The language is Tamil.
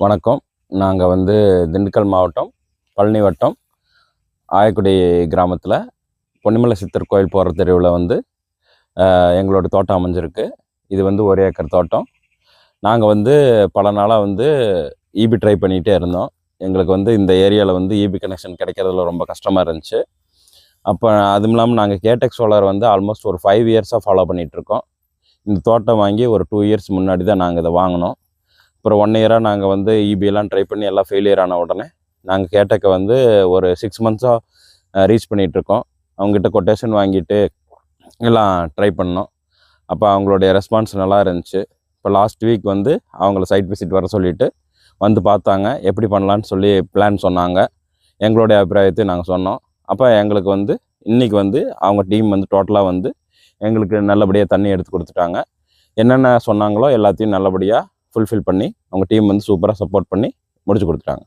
வணக்கம். நாங்கள் வந்து திண்டுக்கல் மாவட்டம் பழனி வட்டம் ஆயக்குடி கிராமத்தில் பொன்னிமலை சித்தர் கோயில் போகிற தெருவில் வந்து எங்களோட தோட்டம் அமைஞ்சிருக்கு. இது வந்து 1 ஏக்கர் தோட்டம். நாங்கள் வந்து பல நாளாக வந்து ஈபி ட்ரை பண்ணிகிட்டே இருந்தோம். எங்களுக்கு வந்து இந்த ஏரியாவில் வந்து ஈபி கனெக்ஷன் கிடைக்கிறதுல ரொம்ப கஷ்டமாக இருந்துச்சு. அப்போ அதுவும் இல்லாமல் நாங்கள் கேடெக் சோலார் வந்து ஆல்மோஸ்ட் ஒரு 5 இயர்ஸாக ஃபாலோ பண்ணிகிட்ருக்கோம். இந்த தோட்டம் வாங்கி ஒரு 2 இயர்ஸ் முன்னாடி தான் நாங்கள் இதை வாங்கினோம். அப்புறம் 1 இயராக நாங்கள் வந்து ஈபியெல்லாம் ட்ரை பண்ணி எல்லாம் ஃபெயிலியர் ஆன உடனே நாங்கள் கேட்டக்க வந்து ஒரு 6 மந்த்ஸாக ரீச் பண்ணிகிட்ருக்கோம். அவங்ககிட்ட கொட்டேஷன் வாங்கிட்டு எல்லாம் ட்ரை பண்ணோம். அப்போ அவங்களுடைய ரெஸ்பான்ஸ் நல்லா இருந்துச்சு. இப்போ லாஸ்ட் வீக் வந்து அவங்கள சைட் விசிட் வர சொல்லிவிட்டு வந்து பார்த்தாங்க. எப்படி பண்ணலான்னு சொல்லி பிளான் சொன்னாங்க. எங்களுடைய அபிப்பிராயத்தை நாங்கள் சொன்னோம். அப்போ எங்களுக்கு வந்து இன்றைக்கி வந்து அவங்க டீம் வந்து டோட்டலாக வந்து எங்களுக்கு நல்லபடியாக தண்ணி எடுத்து கொடுத்துட்டாங்க. என்னென்ன சொன்னாங்களோ எல்லாத்தையும் நல்லபடியாக ஃபுல்ஃபில் பண்ணி அவங்க டீம் வந்து சூப்பராக சப்போர்ட் பண்ணி முடிச்சு கொடுத்துட்டாங்க.